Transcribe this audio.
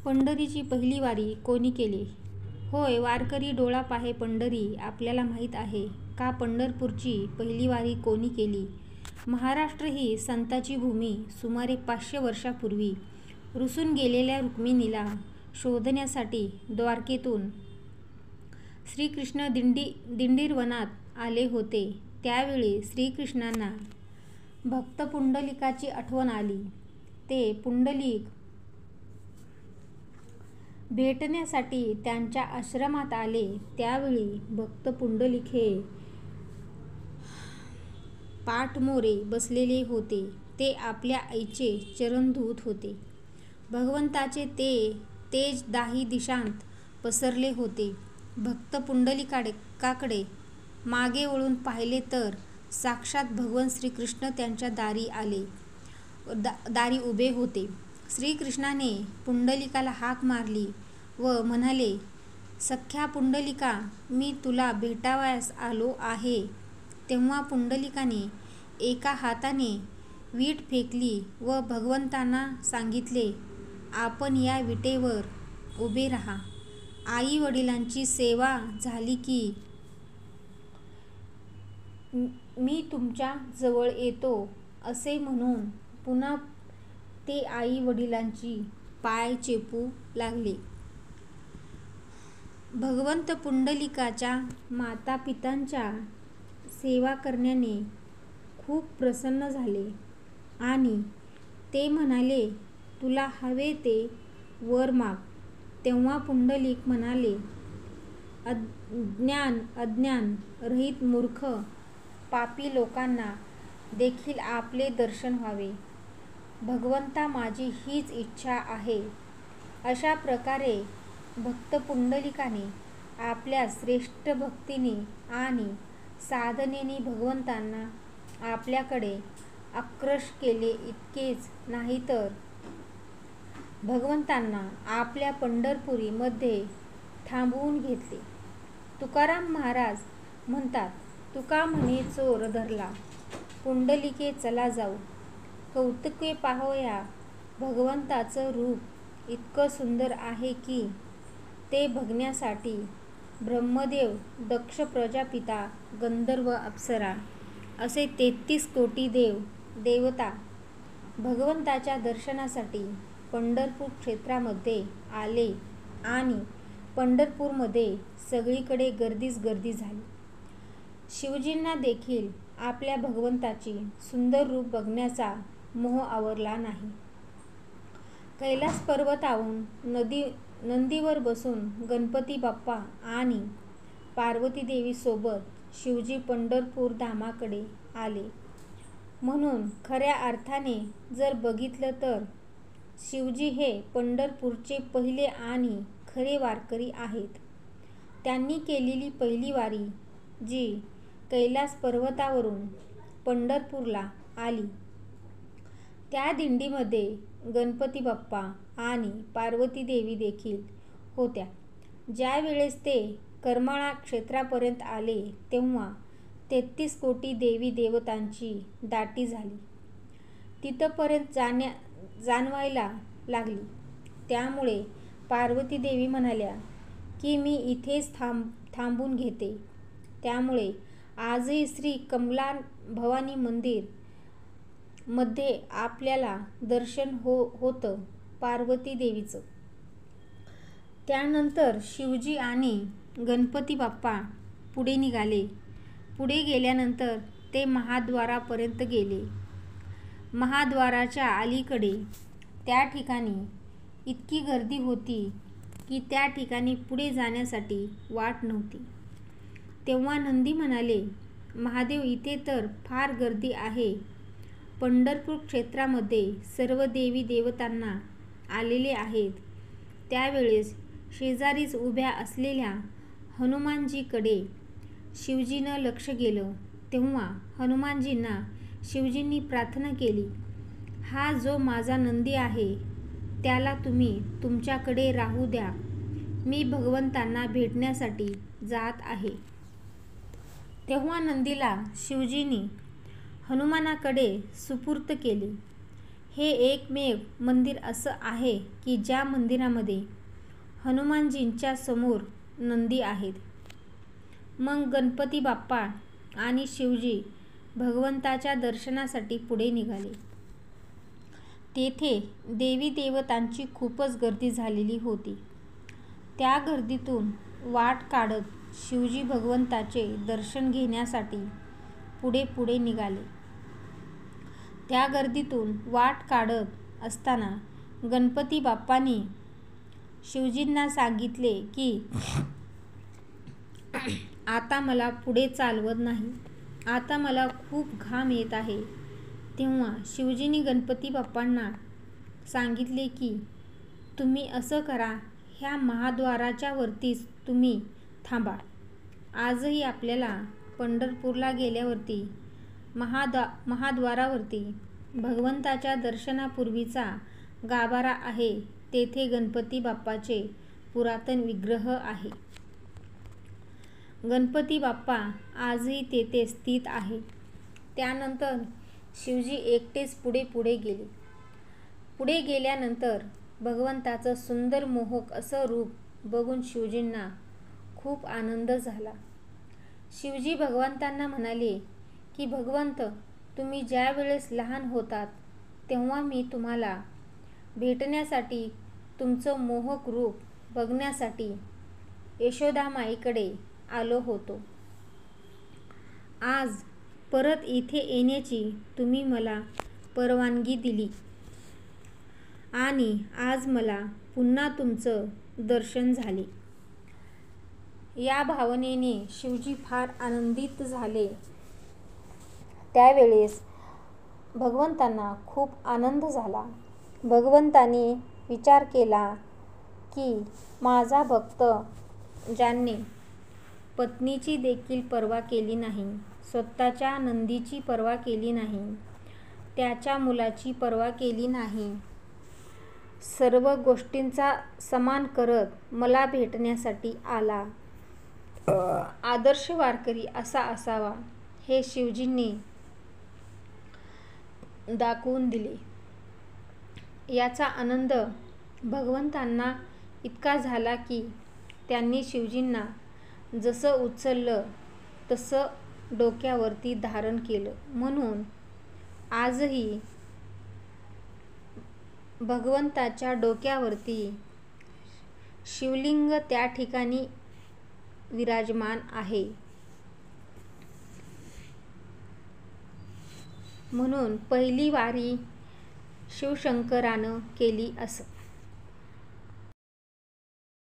पंढरीची पहिली वारी कोणी केली? होय, वारकरी डोळा पाहे पंढरी. आपल्याला माहीत आहे का पंढरपूरची पहिली वारी कोणी केली? महाराष्ट्र ही संतांची भूमी. सुमारे 500 वर्षापूर्वी रुसून गेलेल्या रुक्मिणीला शोधण्यासाठी द्वारकेतून श्रीकृष्ण दिंडीरवनात आले होते. त्यावेळी श्रीकृष्णांना भक्त पुंडलिकाची आठवण आली. ते पुंडलिक भेटण्यासाठी त्यांच्या आश्रमात आले. त्यावेळी भक्त पुंडलिक हे पाठमोरे बसलेले होते. ते आपल्या आईचे चरण धुत होते. भगवंताचे ते तेज दाही दिशांत पसरले होते. भक्त पुंडलिकाकडे मागे वळून पाहिले तर साक्षात भगवान श्रीकृष्ण त्यांच्या दारी उभे होते. श्रीकृष्णाने पुंडलिकाला हाक मारली व म्हणाले, सख्या पुंडलिका, मी तुला भेटावयास आलो आहे. तेव्हा पुंडलिकाने एका हाताने वीट फेकली व भगवंतांना सांगितले, आपण या विटेवर उभे राहा. आई वडिलांची सेवा झाली की मी तुमच्या जवळ येतो. असे म्हणून पुन्हा ते आई वडिलांची पाय चेपू लागले. भगवंत पुंडलिकाच्या मातापित्यांच्या सेवा करण्याने खूप प्रसन्न झाले आणि ते म्हणाले, तुला हवे ते वर माग. तेव्हा पुंडलिक म्हणाले, अज्ञान रहित मूर्ख पापी लोकांना देखील आपले दर्शन व्हावे. भगवंता, माझी हीच इच्छा आहे. अशा प्रकारे भक्त पुंडलिकाने आपल्या श्रेष्ठ भक्तीने आणि साधनेने भगवंतांना आपल्याकडे आकर्षित केले. इतकेच नाही तर भगवंतांना आपल्या पंढरपुरी मध्ये थांबवून घेतले. तुकाराम महाराज म्हणतात, तुका म्हणे चोर धरला, पुंडलिके चला जाऊ. कौतुके पाहावया भगवंताचं रूप इतकं सुंदर आहे की ते बघण्यासाठी ब्रह्मदेव, दक्ष प्रजापिता, गंधर्व, अप्सरा असे 33 कोटी देवता भगवंताच्या दर्शनासाठी पंढरपूर क्षेत्रामध्ये आले आणि पंढरपूरमध्ये सगळीकडे गर्दीच गर्दी झाली. शिवजींना देखील आपल्या भगवंताची सुंदर रूप बघण्याचा मोह आवरला नाही. कैलास पर्वतावरून नंदीवर बसून गणपती बाप्पा आणि पार्वती देवी सोबत शिवजी पंढरपूर धामाकडे आले. म्हणून खऱ्या अर्थाने जर बघितलं तर शिवजी हे पंढरपूरचे पहिले आणि खरे वारकरी आहेत. त्यांनी केलेली पहिली वारी जी कैलास पर्वतावरून पंढरपूरला आली, त्या दिंडीमध्ये गणपती बाप्पा आणि पार्वती देवी देखील होत्या. ज्या वेळेस ते करमाळा क्षेत्रापर्यंत आले तेव्हा 33 कोटी देवी देवतांची दाटी झाली. तिथपर्यंत जाणवायला लागली. त्यामुळे पार्वती देवी म्हणाल्या की मी इथेच थांबून घेते. त्यामुळे आजही श्री कमला भवानी मंदिर मध्ये आपल्याला दर्शन होतं पार्वती देवीचं. त्यानंतर शिवजी आणि गणपती बाप्पा पुढे निघाले. पुढे गेल्यानंतर ते महाद्वारापर्यंत गेले. महाद्वाराच्या अलीकडे त्या ठिकाणी इतकी गर्दी होती की त्या ठिकाणी पुढे जाण्यासाठी वाट नव्हती. तेव्हा नंदी म्हणाले, महादेव, इथे तर फार गर्दी आहे. पंढरपूर क्षेत्रामध्ये सर्व देवी देवतांना आलेले आहेत. त्यावेळेस शेजारीच उभ्या असलेल्या हनुमानजीकडे शिवजीनं लक्ष गेलं. तेव्हा हनुमानजींना शिवजींनी प्रार्थना केली, हा जो माझा नंदी आहे त्याला तुम्ही तुमच्याकडे राहू द्या. मी भगवंतांना भेटण्यासाठी जात आहे. तेव्हा नंदीला शिवजींनी हनुमानाकडे सुपूर्त केले. हे एकमेव मंदिर असं आहे की ज्या मंदिरामध्ये हनुमानजींच्या समोर नंदी आहेत. मग गणपती बाप्पा आणि शिवजी भगवंताच्या दर्शनासाठी पुढे निघाले. तेथे देवी देवतांची खूपच गर्दी झालेली होती. त्या गर्दीतून वाट काढत शिवजी भगवंताचे दर्शन घेण्यासाठी पुढे पुढे निघाले. त्या गर्दीतून वाट काढत असताना गणपती बाप्पांनी शिवजींना सांगितले की आता मला पुढे चालवत नाही, आता मला खूप घाम येत आहे. तेव्हा शिवजींनी गणपती बाप्पांना सांगितले की तुम्ही असं करा, ह्या महाद्वाराच्या वरतीच तुम्ही थांबा. आजही आपल्याला पंढरपूरला गेल्यावरती महाद्वारावरती भगवंताच्या दर्शनापूर्वीचा गाभारा आहे. तेथे गणपती बाप्पाचे पुरातन विग्रह आहे. गणपती बाप्पा आजही तेथे स्थित आहे. त्यानंतर शिवजी एकटेच पुढे पुढे गेले. पुढे गेल्यानंतर भगवंताचं सुंदर मोहक असं रूप बघून शिवजींना खूप आनंद झाला. शिवजी भगवंतांना म्हणाले की भगवंत, तुम्ही ज्या वेळेस लहान होतात तेव्हा मी तुम्हाला भेटण्यासाठी, तुमचं मोहक रूप बघण्यासाठी यशोदामाईकडे आलो होतो. आज परत इथे येण्याची तुम्ही मला परवानगी दिली आणि आज मला पुन्हा तुमचं दर्शन झाले. या भावनेने शिवजी फार आनंदित झाले. त्यावेळेस भगवंतांना खूप आनंद झाला. भगवंतांनी विचार केला की माझा भक्त ज्याने पत्नीची देखील पर्वा केली नाही, स्वतःच्या नंदीची पर्वा केली नाही, त्याच्या मुलाची पर्वा केली नाही, सर्व गोष्टींचा सन्मान करत मला भेटण्यासाठी आला, आदर्श वारकरी असा असावा, हे शिवजींनी दाखवून दिले. याचा आनंद भगवंतांना इतका झाला की त्यांनी शिवजींना जसं उचललं तसं डोक्यावरती धारण केलं. म्हणून आजही भगवंताच्या डोक्यावरती शिवलिंग त्या ठिकाणी विराजमान आहे. म्हणून पहिली वारी शिवशंकरानं केली असं.